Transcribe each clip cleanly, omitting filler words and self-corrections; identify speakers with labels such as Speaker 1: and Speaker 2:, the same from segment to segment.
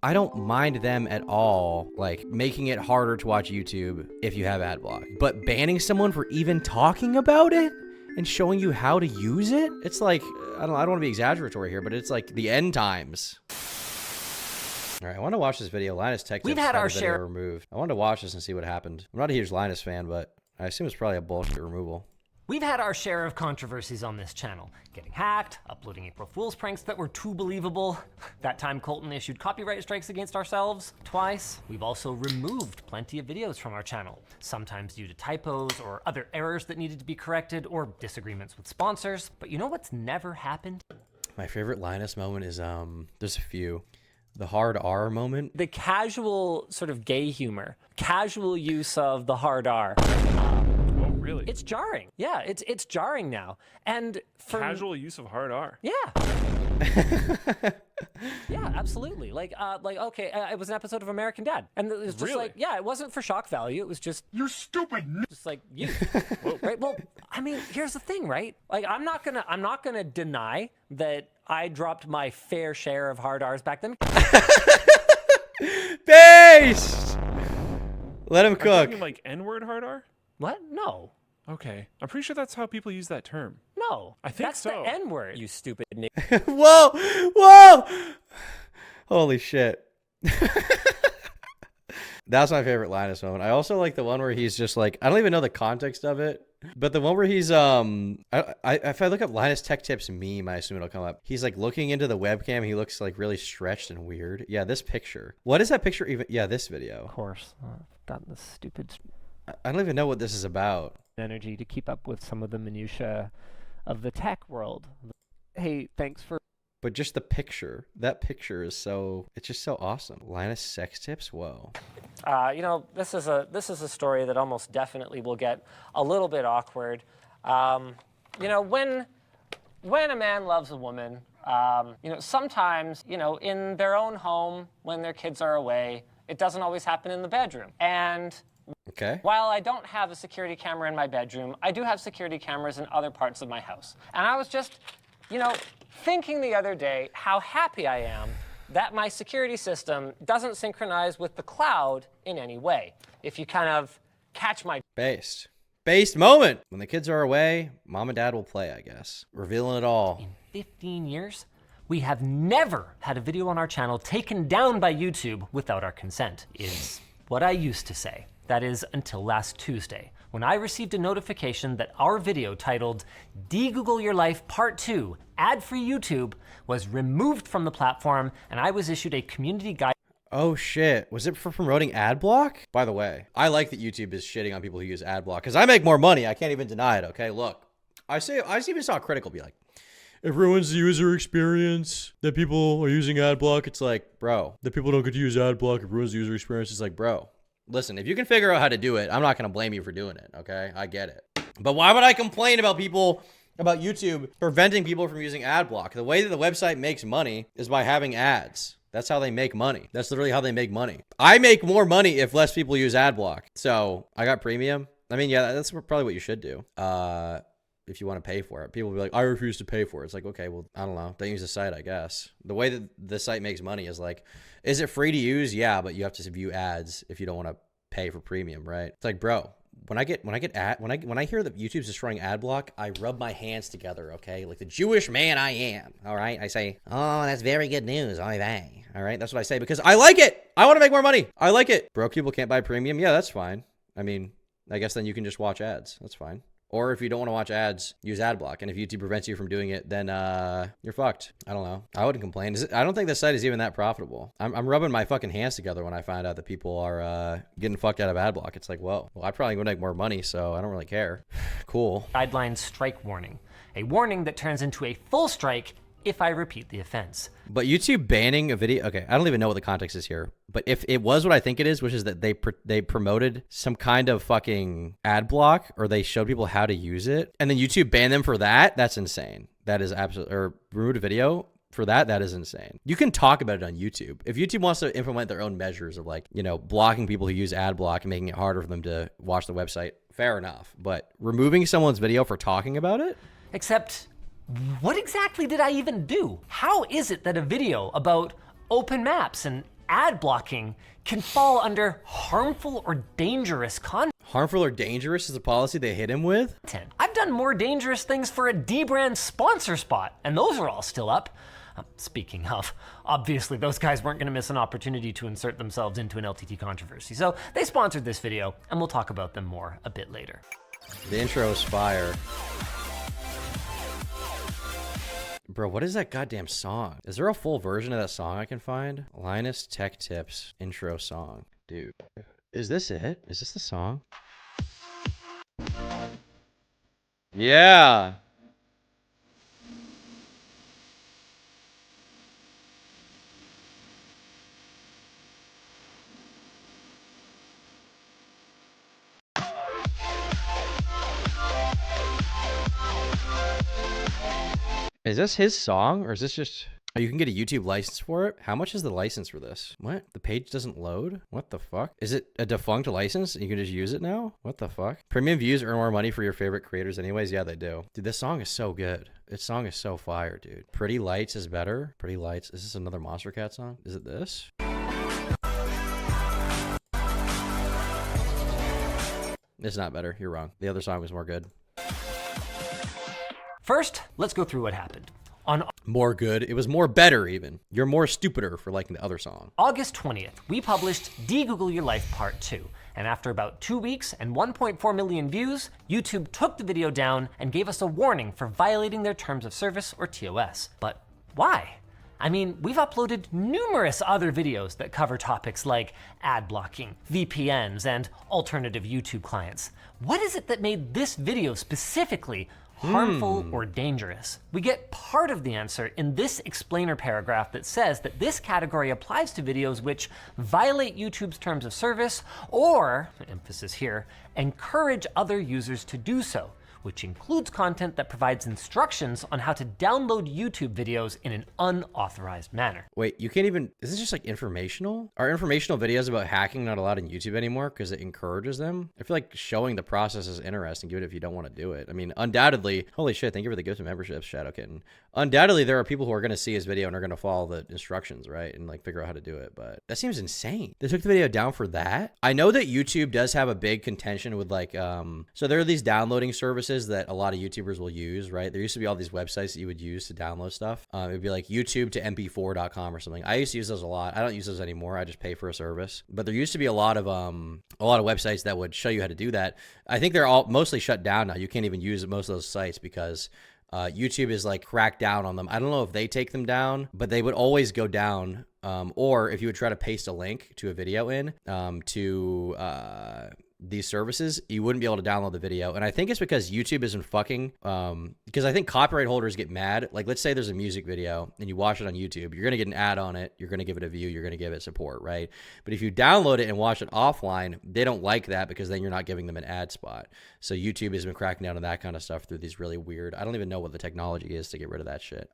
Speaker 1: I don't mind them at all, like, making it harder to watch YouTube if you have Adblock. But banning someone for even talking about it and showing you how to use it? It's like, I don't want to be exaggeratory here, but it's like the end times. All right, I want to watch this video. Linus Tech Tips had our share removed. I wanted to watch this and see what happened. I'm not a huge Linus fan, but I assume it's probably a bullshit removal.
Speaker 2: We've had our share of controversies on this channel. Getting hacked, uploading April Fool's pranks that were too believable. That time Colton issued copyright strikes against ourselves twice. We've also removed plenty of videos from our channel, sometimes due to typos or other errors that needed to be corrected or disagreements with sponsors. But you know what's never happened?
Speaker 1: My favorite Linus moment is, there's a few. The hard R moment.
Speaker 3: The casual sort of gay humor, casual use of the hard R.
Speaker 4: Really?
Speaker 3: It's jarring. Yeah, it's jarring now. And for
Speaker 4: casual use of hard R.
Speaker 3: Yeah. Yeah, absolutely. Like okay, it was an episode of American Dad, and it was just like, yeah, it wasn't for shock value. It was just you're stupid. Just like you, right? Well, I mean, here's the thing, right? Like, I'm not gonna deny that I dropped my fair share of hard R's back then.
Speaker 1: Based. Let him cook.
Speaker 4: Like N-word hard R?
Speaker 3: What? No.
Speaker 4: Okay. I'm pretty sure that's how people use that term.
Speaker 3: No.
Speaker 4: I think
Speaker 3: that's
Speaker 4: so.
Speaker 3: the N-word, you stupid nigga.
Speaker 1: Whoa! Whoa! Holy shit. That's my favorite Linus moment. I also like the one where he's just like, I don't even know the context of it, but the one where he's, if I look up Linus Tech Tips meme, I assume it'll come up. He's like looking into the webcam. He looks like really stretched and weird. Yeah, this picture. What is that picture even? Yeah, this video.
Speaker 3: Of course. Got the stupid...
Speaker 1: I don't even know what this is about.
Speaker 3: Energy to keep up with some of the minutia of the tech world. Hey, thanks for...
Speaker 1: But just the picture. That picture is so... It's just so awesome. Linus Sex Tips? Whoa.
Speaker 3: You know, this is a story that almost definitely will get a little bit awkward. You know, when a man loves a woman, you know, sometimes, you know, in their own home, when their kids are away, it doesn't always happen in the bedroom. And...
Speaker 1: Okay.
Speaker 3: While I don't have a security camera in my bedroom, I do have security cameras in other parts of my house. And I was just, you know, thinking the other day how happy I am that my security system doesn't synchronize with the cloud in any way. If you kind of catch my...
Speaker 1: Based moment. When the kids are away, mom and dad will play, I guess. Revealing it all.
Speaker 2: In 15 years, we have never had a video on our channel taken down by YouTube without our consent, is what I used to say. That is until last Tuesday, when I received a notification that our video titled De-Google Your Life Part 2, Ad-Free YouTube, was removed from the platform, and I was issued a community guide.
Speaker 1: Oh shit, was it for promoting Adblock? By the way, I like that YouTube is shitting on people who use Adblock, because I make more money, I can't even deny it, okay? Look, I even saw a critical be like, it ruins the user experience that people are using Adblock. It's like, bro, the people don't get to use Adblock, it ruins the user experience. It's like, bro. Listen, if you can figure out how to do it, I'm not going to blame you for doing it, okay? I get it. But why would I complain about YouTube preventing people from using Adblock? The way that the website makes money is by having ads. That's how they make money. That's literally how they make money. I make more money if less people use Adblock. So I got premium. I mean, yeah, that's probably what you should do. If you want to pay for it. People will be like, I refuse to pay for it. It's like, okay, well, I don't know. Don't use the site, I guess. The way that the site makes money is like, is it free to use? Yeah, but you have to view ads if you don't want to pay for premium, right? It's like, bro, when I hear that YouTube's destroying Adblock, I rub my hands together, okay? Like the Jewish man I am, all right? I say, oh, that's very good news, oy vey. All right, that's what I say because I like it. I want to make more money. I like it. Broke people can't buy premium. Yeah, that's fine. I mean, I guess then you can just watch ads. That's fine. Or if you don't want to watch ads, use Adblock. And if YouTube prevents you from doing it, then you're fucked. I don't know. I wouldn't complain. I don't think this site is even that profitable. I'm rubbing my fucking hands together when I find out that people are getting fucked out of Adblock. It's like, whoa. Well, I probably would make more money, so I don't really care. Cool.
Speaker 2: Guideline strike warning. A warning that turns into a full strike if I repeat the offense.
Speaker 1: But YouTube banning a video, okay, I don't even know what the context is here, but if it was what I think it is, which is that they promoted some kind of fucking ad block or they showed people how to use it and then YouTube banned them for that, that's insane. That is absolutely, or removed a video for that, that is insane. You can talk about it on YouTube. If YouTube wants to implement their own measures of like, you know, blocking people who use ad block and making it harder for them to watch the website, fair enough. But removing someone's video for talking about it?
Speaker 2: Except, what exactly did I even do? How is it that a video about open maps and ad blocking can fall under harmful or dangerous content.
Speaker 1: Harmful or dangerous is a policy they hit him with?
Speaker 2: I've done more dangerous things for a D-brand sponsor spot, and those are all still up. Speaking of, obviously those guys weren't going to miss an opportunity to insert themselves into an LTT controversy, so they sponsored this video, and we'll talk about them more a bit later.
Speaker 1: The intro is fire. Bro, what is that goddamn song? Is there a full version of that song I can find? Linus Tech Tips intro song. Dude, is this it? Is this the song? Yeah. Is this his song, or is this just... Oh, you can get a YouTube license for it? How much is the license for this? What? The page doesn't load? What the fuck? Is it a defunct license? You can just use it now? What the fuck? Premium views earn more money for your favorite creators anyways? Yeah, they do. Dude, this song is so good. This song is so fire, dude. Pretty Lights is better. Pretty Lights. Is this another Monster Cat song? Is it this? It's not better. You're wrong. The other song was more good.
Speaker 2: First, let's go through what happened. On
Speaker 1: More good. It was more better even. You're more stupider for liking the other song.
Speaker 2: August 20th, we published De-Google Your Life Part 2. And after about 2 weeks and 1.4 million views, YouTube took the video down and gave us a warning for violating their terms of service or TOS. But why? I mean, we've uploaded numerous other videos that cover topics like ad blocking, VPNs, and alternative YouTube clients. What is it that made this video specifically harmful or dangerous? We get part of the answer in this explainer paragraph that says that this category applies to videos which violate YouTube's terms of service or, emphasis here, encourage other users to do so, which includes content that provides instructions on how to download YouTube videos in an unauthorized manner.
Speaker 1: Wait, you can't even... Is this just like informational? Are informational videos about hacking not allowed in YouTube anymore because it encourages them? I feel like showing the process is interesting, even if you don't want to do it. I mean, undoubtedly... Holy shit, thank you for the gift of membership, Shadow Kitten. Undoubtedly, there are people who are going to see his video and are going to follow the instructions, right? And like figure out how to do it, but that seems insane. They took the video down for that? I know that YouTube does have a big contention with like... So there are these downloading services that a lot of YouTubers will use, right? There used to be all these websites that you would use to download stuff. It would be like YouTube to mp4.com or something. I used to use those a lot. I don't use those anymore. I just pay for a service. But there used to be a lot of websites that would show you how to do that. I think they're all mostly shut down now. You can't even use most of those sites because YouTube is like cracked down on them. I don't know if they take them down, but they would always go down. Or if you would try to paste a link to a video in to these services, you wouldn't be able to download the video. And I think it's because YouTube isn't fucking, because I think copyright holders get mad. Like, let's say there's a music video and you watch it on YouTube, you're going to get an ad on it. You're going to give it a view. You're going to give it support, right? But if you download it and watch it offline, they don't like that because then you're not giving them an ad spot. So YouTube has been cracking down on that kind of stuff through these really weird, I don't even know what the technology is to get rid of that shit.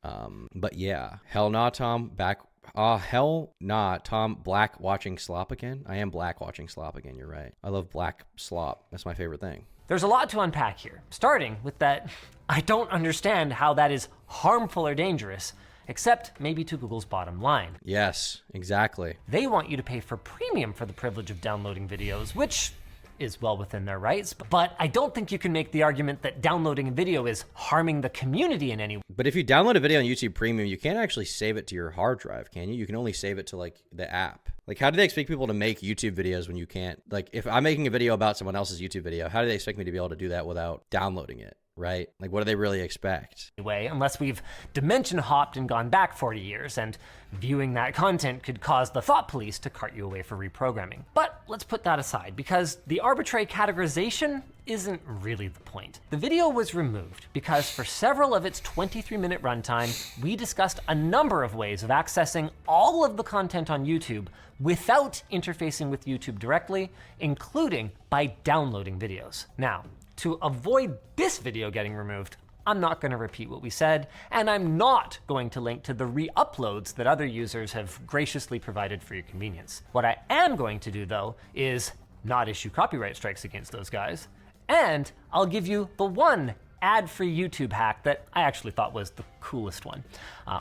Speaker 1: But yeah, hell nah, Tom, back. Hell nah, Tom, black watching slop again? I am black watching slop again, you're right. I love black slop. That's my favorite thing.
Speaker 2: There's a lot to unpack here, starting with that I don't understand how that is harmful or dangerous, except maybe to Google's bottom line.
Speaker 1: Yes, exactly.
Speaker 2: They want you to pay for premium for the privilege of downloading videos, which is well within their rights, but I don't think you can make the argument that downloading a video is harming the community in any way.
Speaker 1: But if you download a video on YouTube Premium, you can't actually save it to your hard drive, can you? You can only save it to like the app. Like, how do they expect people to make YouTube videos when you can't? Like, if I'm making a video about someone else's YouTube video, how do they expect me to be able to do that without downloading it? Right? Like, what do they really expect?
Speaker 2: Anyway, unless we've dimension hopped and gone back 40 years, and viewing that content could cause the thought police to cart you away for reprogramming. But let's put that aside, because the arbitrary categorization isn't really the point. The video was removed because for several of its 23-minute runtime, we discussed a number of ways of accessing all of the content on YouTube without interfacing with YouTube directly, including by downloading videos. Now, to avoid this video getting removed, I'm not going to repeat what we said, and I'm not going to link to the re-uploads that other users have graciously provided for your convenience. What I am going to do, though, is not issue copyright strikes against those guys, and I'll give you the one ad-free YouTube hack that I actually thought was the coolest one.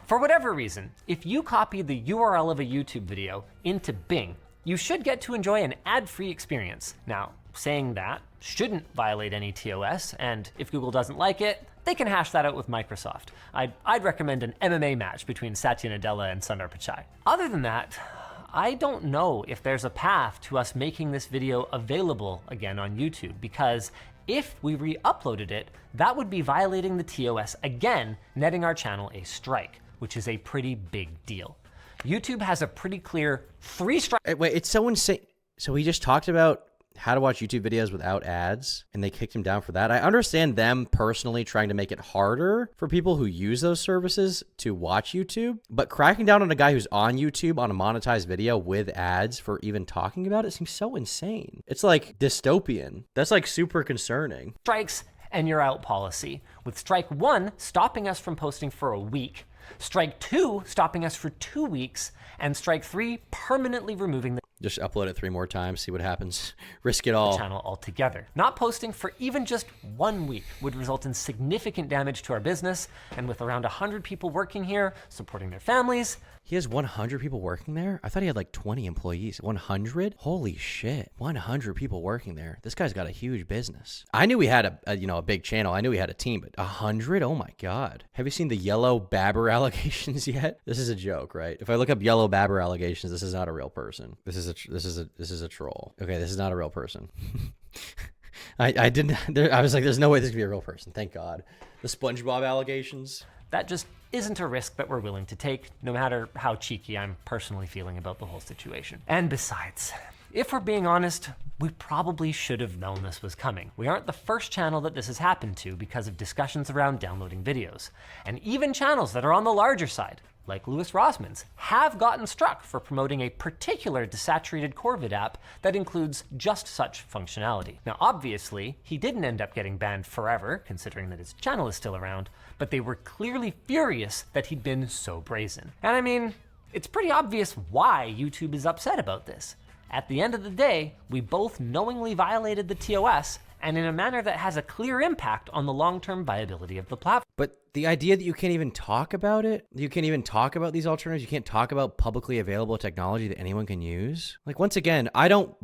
Speaker 2: For whatever reason, if you copy the URL of a YouTube video into Bing, you should get to enjoy an ad-free experience. Now, saying that shouldn't violate any TOS, and if Google doesn't like it, they can hash that out with Microsoft. I'd recommend an MMA match between Satya Nadella and Sundar Pichai. Other than that, I don't know if there's a path to us making this video available again on YouTube, because if we re-uploaded it, that would be violating the TOS again, netting our channel a strike, which is a pretty big deal. YouTube has a pretty clear 3 strikes.
Speaker 1: Wait, it's so insane. So he just talked about how to watch YouTube videos without ads, and they kicked him down for that. I understand them personally trying to make it harder for people who use those services to watch YouTube, but cracking down on a guy who's on YouTube on a monetized video with ads for even talking about it seems so insane. It's like dystopian. That's like super concerning.
Speaker 2: Strikes and you're out policy, with strike 1 stopping us from posting for a week, strike 2 stopping us for 2 weeks, and strike 3 permanently removing the
Speaker 1: Just upload it 3 more times, see what happens. Risk it all.
Speaker 2: channel altogether. Not posting for even just 1 week would result in significant damage to our business, and with around 100 people working here, supporting their families.
Speaker 1: He has 100 people working there? I thought he had like 20 employees. 100? Holy shit. 100 people working there. This guy's got a huge business. I knew he had a big channel. I knew he had a team, but 100? Oh my God. Have you seen the yellow babber allegations yet? This is a joke, right? If I look up yellow babber allegations, this is not a real person. This is a troll. Okay, this is not a real person. I was like, there's no way this could be a real person. Thank God. The SpongeBob allegations.
Speaker 2: That just isn't a risk that we're willing to take, no matter how cheeky I'm personally feeling about the whole situation. And besides, if we're being honest, we probably should have known this was coming. We aren't the first channel that this has happened to because of discussions around downloading videos. And even channels that are on the larger side, like Louis Rossman's, have gotten struck for promoting a particular desaturated Corvid app that includes just such functionality. Now, obviously, he didn't end up getting banned forever, considering that his channel is still around, but they were clearly furious that he'd been so brazen. And I mean, it's pretty obvious why YouTube is upset about this. At the end of the day, we both knowingly violated the TOS, and in a manner that has a clear impact on the long-term viability of the platform.
Speaker 1: But the idea that you can't even talk about it, you can't even talk about these alternatives, you can't talk about publicly available technology that anyone can use. Like, once again, I don't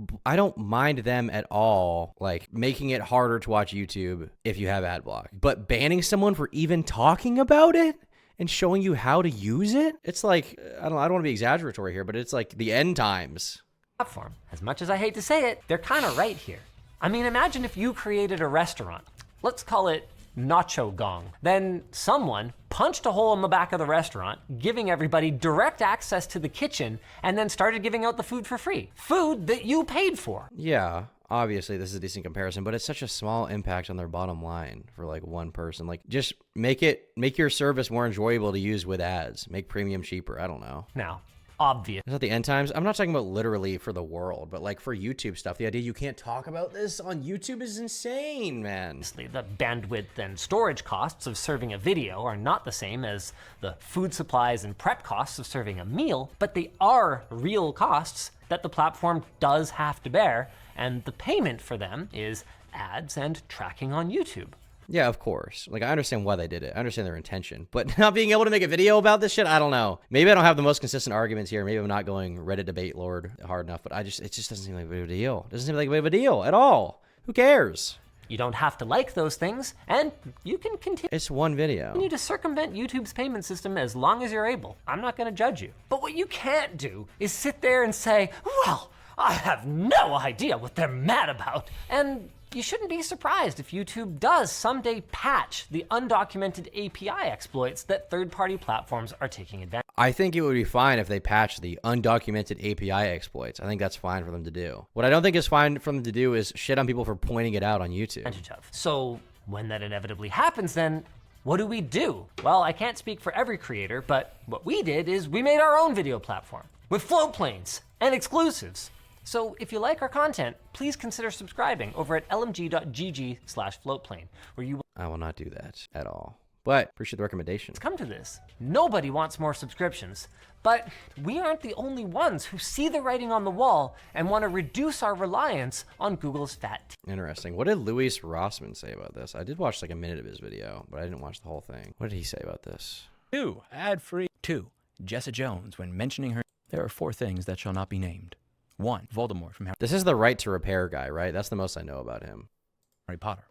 Speaker 1: mind them at all, like making it harder to watch YouTube if you have Adblock. But banning someone for even talking about it and showing you how to use it, it's like, I don't want to be exaggeratory here, but it's like the end times.
Speaker 2: Platform. As much as I hate to say it, they're kind of right here. I mean, imagine if you created a restaurant. Let's call it Nacho Gong. Then someone punched a hole in the back of the restaurant, giving everybody direct access to the kitchen, and then started giving out the food for free. Food that you paid for.
Speaker 1: Yeah, obviously this is a decent comparison, but it's such a small impact on their bottom line for like one person. Like, just make your service more enjoyable to use with ads. Make premium cheaper. I don't know.
Speaker 2: Now, obvious.
Speaker 1: Is that the end times? I'm not talking about literally for the world, but like for YouTube stuff. The idea you can't talk about this on YouTube is insane, man.
Speaker 2: The bandwidth and storage costs of serving a video are not the same as the food supplies and prep costs of serving a meal, but they are real costs that the platform does have to bear, and the payment for them is ads and tracking on YouTube.
Speaker 1: Yeah, of course. Like, I understand why they did it. I understand their intention. But not being able to make a video about this shit, I don't know. Maybe I don't have the most consistent arguments here. Maybe I'm not going Reddit debate lord hard enough, but it just doesn't seem like a big of a deal. It doesn't seem like a big of a deal at all. Who cares?
Speaker 2: You don't have to like those things, and you can continue
Speaker 1: It's one video.
Speaker 2: to circumvent YouTube's payment system as long as you're able. I'm not gonna judge you. But what you can't do is sit there and say, well, I have no idea what they're mad about. And you shouldn't be surprised if YouTube does someday patch the undocumented API exploits that third-party platforms are taking advantage of.
Speaker 1: I think it would be fine if they patch the undocumented API exploits. I think that's fine for them to do. What I don't think is fine for them to do is shit on people for pointing it out on YouTube.
Speaker 2: So when that inevitably happens, then what do? Well, I can't speak for every creator, but what we did is we made our own video platform with float planes and exclusives. So if you like our content, please consider subscribing over at lmg.gg/floatplane, where you will
Speaker 1: I will not do that at all. but appreciate the recommendation.
Speaker 2: It's come to this. Nobody wants more subscriptions, but we aren't the only ones who see the writing on the wall and want to reduce our reliance on Google's fat.
Speaker 1: Interesting. What did Louis Rossman say about this? I did watch like a minute of his video, but I didn't watch the whole thing. What did he say about this?
Speaker 5: 2. Ad-free. 2. Jessa Jones, when mentioning her, there are 4 things that shall not be named. 1. Voldemort from
Speaker 1: This is the right to repair guy, right? That's the most I know about him.
Speaker 5: Harry Potter.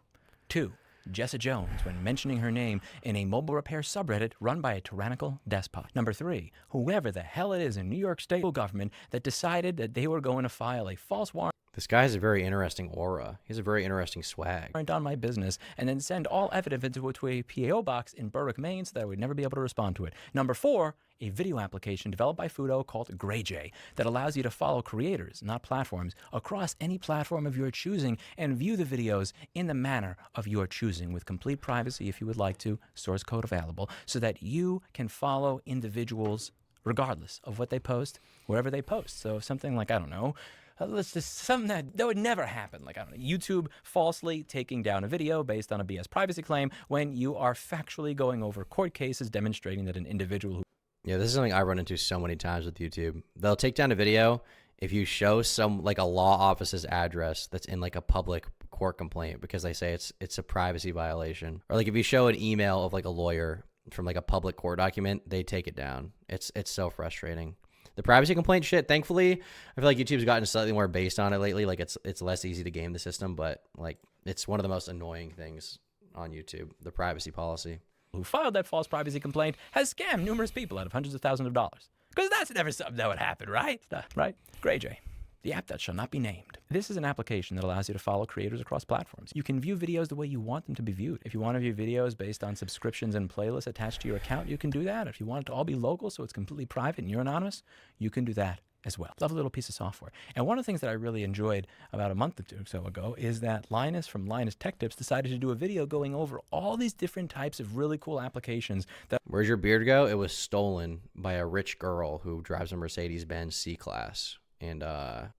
Speaker 5: 2. Jessa Jones, when mentioning her name in a mobile repair subreddit run by a tyrannical despot. Number 3. Whoever the hell it is in New York State government that decided that they were going to file a false warrant
Speaker 1: This guy has a very interesting aura. He has a very interesting swag.
Speaker 5: on my business and then send all evidence into a PO box in Berwick, Maine, so that I would never be able to respond to it. Number 4, a video application developed by Fudo called GrayJ that allows you to follow creators, not platforms, across any platform of your choosing and view the videos in the manner of your choosing with complete privacy if you would like to, source code available, so that you can follow individuals regardless of what they post, wherever they post. So something like, I don't know, let's just something that would never happen. Like, I don't know, YouTube falsely taking down a video based on a BS privacy claim when you are factually going over court cases demonstrating that an individual who...
Speaker 1: Yeah, this is something I run into so many times with YouTube. They'll take down a video if you show some, like a law office's address that's in like a public court complaint because they say it's a privacy violation. Or like if you show an email of like a lawyer from like a public court document, they take it down. It's so frustrating. The privacy complaint shit, thankfully, I feel like YouTube's gotten slightly more based on it lately. Like it's less easy to game the system, but like it's one of the most annoying things on YouTube, the privacy policy.
Speaker 5: who filed that false privacy complaint has scammed numerous people out of hundreds of thousands of dollars. Because that's never something that would happen, right? Right? GrayJ, the app that shall not be named. This is an application that allows you to follow creators across platforms. You can view videos the way you want them to be viewed. If you want to view videos based on subscriptions and playlists attached to your account, you can do that. If you want it to all be local so it's completely private and you're anonymous, you can do that as well. Lovely little piece of software. And one of the things that I really enjoyed about a month or two or so ago is that Linus from Linus Tech Tips decided to do a video going over all these different types of really cool applications that...
Speaker 1: Where'd your beard go? It was stolen by a rich girl who drives a Mercedes-Benz C-Class and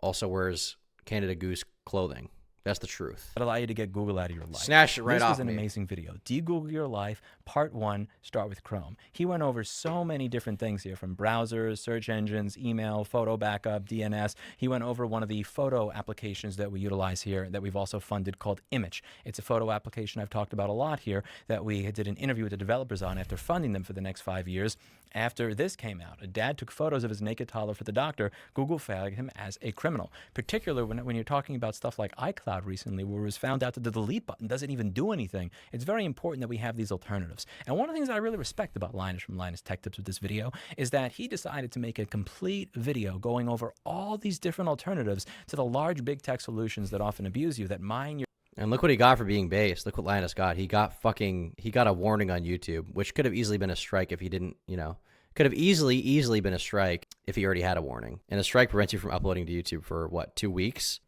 Speaker 1: also wears Canada Goose clothing. That's the truth.
Speaker 5: that allow you to get Google out of your life.
Speaker 1: Snatch it right
Speaker 5: this
Speaker 1: off
Speaker 5: was an
Speaker 1: me.
Speaker 5: amazing video. De-Google Your Life, Part 1, Start with Chrome. He went over so many different things here, from browsers, search engines, email, photo backup, DNS. He went over one of the photo applications that we utilize here that we've also funded called Image. It's a photo application I've talked about a lot here that we did an interview with the developers on after funding them for the next 5 years. After this came out, a dad took photos of his naked toddler for the doctor. Google flagged him as a criminal, particularly when you're talking about stuff like iCloud recently, where it was found out that the delete button doesn't even do anything. It's very important that we have these alternatives. And one of the things that I really respect about Linus from Linus Tech Tips with this video is that he decided to make a complete video going over all these different alternatives to the large big tech solutions that often abuse you, that mine your...
Speaker 1: And look what he got for being based. Look what Linus got. He got a warning on YouTube, which could have easily been a strike if he didn't, could have easily been a strike if he already had a warning. And a strike prevents you from uploading to YouTube for what, 2 weeks?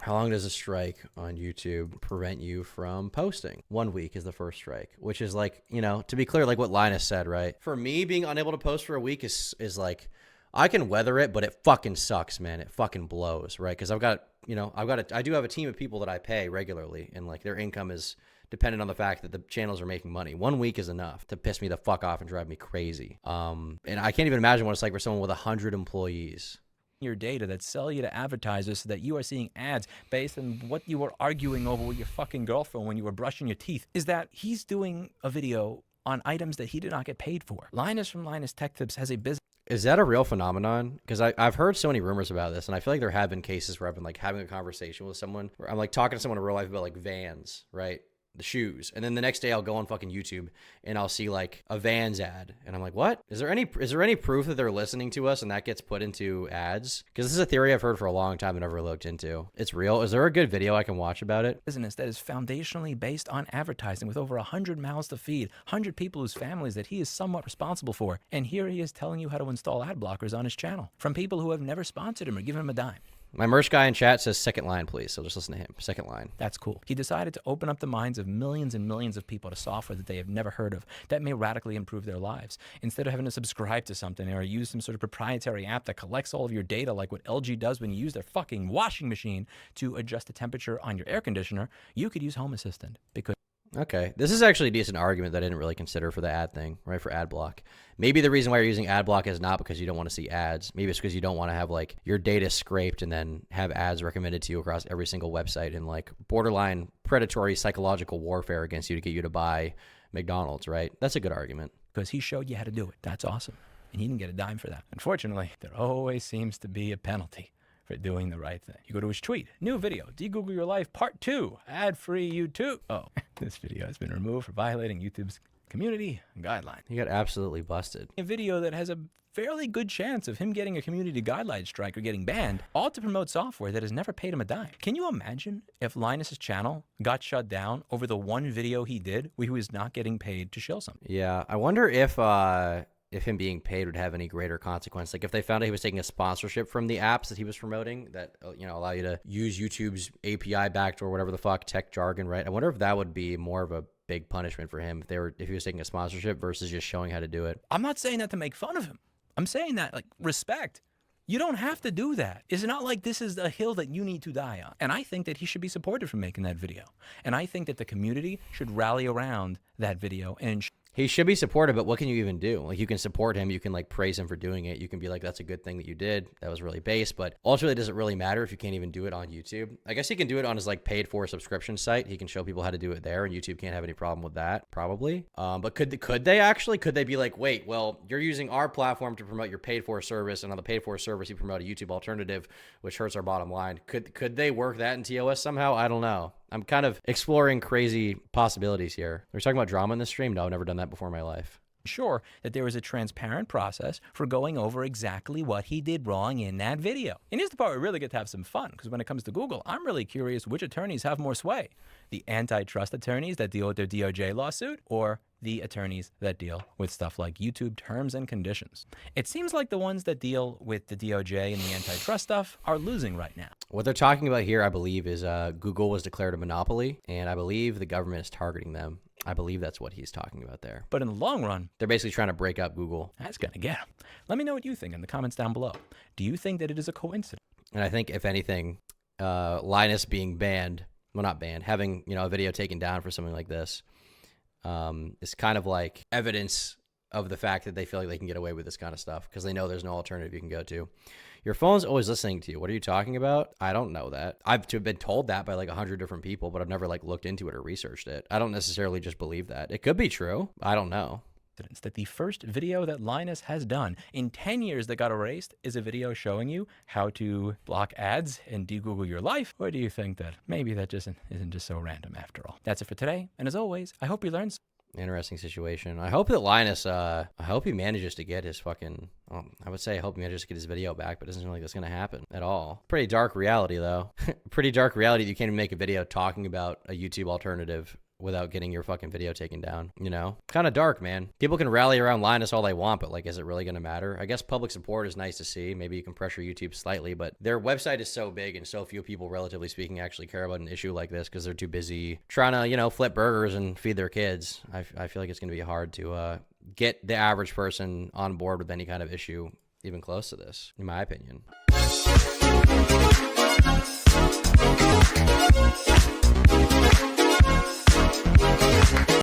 Speaker 1: How long does a strike on YouTube prevent you from posting? 1 week is the first strike, which is like, to be clear, like what Linus said, right? For me, being unable to post for a week is like, I can weather it, but it fucking sucks, man. It fucking blows, right? Because I do have a team of people that I pay regularly, and like their income is dependent on the fact that the channels are making money. 1 week is enough to piss me the fuck off and drive me crazy. And I can't even imagine what it's like for someone with 100 employees.
Speaker 5: Your data that sell you to advertisers so that you are seeing ads based on what you were arguing over with your fucking girlfriend when you were brushing your teeth, is that he's doing a video on items that he did not get paid for. Linus from Linus Tech Tips has a business.
Speaker 1: Is that a real phenomenon? Because I've heard so many rumors about this, and I feel like there have been cases where I've been like having a conversation with someone where I'm like talking to someone in real life about like Vans, right? The shoes. And then the next day I'll go on fucking YouTube and I'll see like a Vans ad. And I'm like, what? Is there any proof that they're listening to us and that gets put into ads? Because this is a theory I've heard for a long time and never looked into. It's real. Is there a good video I can watch about it?
Speaker 5: Business that is foundationally based on advertising with over 100 mouths to feed, 100 people whose families that he is somewhat responsible for. And here he is telling you how to install ad blockers on his channel from people who have never sponsored him or given him a dime.
Speaker 1: My merch guy in chat says second line, please. So just listen to him. Second line.
Speaker 5: That's cool. He decided to open up the minds of millions and millions of people to software that they have never heard of that may radically improve their lives. Instead of having to subscribe to something or use some sort of proprietary app that collects all of your data like what LG does when you use their fucking washing machine to adjust the temperature on your air conditioner, you could use Home Assistant because...
Speaker 1: Okay. This is actually a decent argument that I didn't really consider for the ad thing, right? For Adblock. Maybe the reason why you're using Adblock is not because you don't want to see ads. Maybe it's because you don't want to have like your data scraped and then have ads recommended to you across every single website and like borderline predatory psychological warfare against you to get you to buy McDonald's, right? That's a good argument.
Speaker 5: Because he showed you how to do it. That's awesome. And he didn't get a dime for that. Unfortunately, there always seems to be a penalty for doing the right thing. You go to his tweet, new video, de-Google your life, part 2, ad-free YouTube. Oh, this video has been removed for violating YouTube's community guideline.
Speaker 1: He got absolutely busted.
Speaker 5: A video that has a fairly good chance of him getting a community guideline strike or getting banned, all to promote software that has never paid him a dime. Can you imagine if Linus's channel got shut down over the one video he did where he was not getting paid to shill something?
Speaker 1: Yeah, I wonder if him being paid would have any greater consequence. Like if they found out he was taking a sponsorship from the apps that he was promoting that, you know, allow you to use YouTube's API backdoor, whatever the fuck, tech jargon, right? I wonder if that would be more of a big punishment for him if he was taking a sponsorship versus just showing how to do it.
Speaker 5: I'm not saying that to make fun of him. I'm saying that, like, respect. You don't have to do that. It's not like this is a hill that you need to die on. And I think that he should be supported for making that video. And I think that the community should rally around that video and
Speaker 1: He should be supported, but what can you even do? Like, you can support him. You can, like, praise him for doing it. You can be like, that's a good thing that you did. That was really base. But ultimately, does it really matter if you can't even do it on YouTube? I guess he can do it on his, like, paid-for subscription site. He can show people how to do it there, and YouTube can't have any problem with that, probably. But could they actually? Could they be like, wait, well, you're using our platform to promote your paid-for service, and on the paid-for service, you promote a YouTube alternative, which hurts our bottom line. Could they work that in TOS somehow? I don't know. I'm kind of exploring crazy possibilities here. Are we talking about drama in this stream? No, I've never done that before in my life.
Speaker 5: ensure that there is a transparent process for going over exactly what he did wrong in that video. And here's the part where we really get to have some fun, because when it comes to Google, I'm really curious which attorneys have more sway. The antitrust attorneys that deal with their DOJ lawsuit, or the attorneys that deal with stuff like YouTube terms and conditions. It seems like the ones that deal with the DOJ and the antitrust stuff are losing right now.
Speaker 1: What they're talking about here, I believe, is Google was declared a monopoly, and I believe the government is targeting them. I believe that's what he's talking about there.
Speaker 5: But in the long run,
Speaker 1: They're basically trying to break up Google.
Speaker 5: that's gonna get him. Let me know what you think in the comments down below. Do you think that it is a coincidence?
Speaker 1: And I think, if anything, Linus being banned, well, not banned, having, you know, a video taken down for something like this is kind of like evidence of the fact that they feel like they can get away with this kind of stuff because they know there's no alternative you can go to. Your phone's always listening to you. What are you talking about? I don't know that. I've been told that by like 100 different people, but I've never like looked into it or researched it. I don't necessarily just believe that. It could be true. I don't know.
Speaker 5: That the first video that Linus has done in 10 years that got erased is a video showing you how to block ads and de-Google your life? Or do you think that maybe that just isn't just so random after all? That's it for today. And as always, I hope you learned something.
Speaker 1: Interesting situation. I hope that Linus, I hope he manages to get his fucking, I would say I hope he manages to get his video back, but it doesn't seem like that's going to happen at all. Pretty dark reality, though. Pretty dark reality that you can't even make a video talking about a YouTube alternative without getting your fucking video taken down, you know? Kind of dark, man. People can rally around Linus all they want, but like, is it really going to matter? I guess public support is nice to see. Maybe you can pressure YouTube slightly, but their website is so big and so few people, relatively speaking, actually care about an issue like this because they're too busy trying to, you know, flip burgers and feed their kids. I feel like it's going to be hard to get the average person on board with any kind of issue even close to this, in my opinion.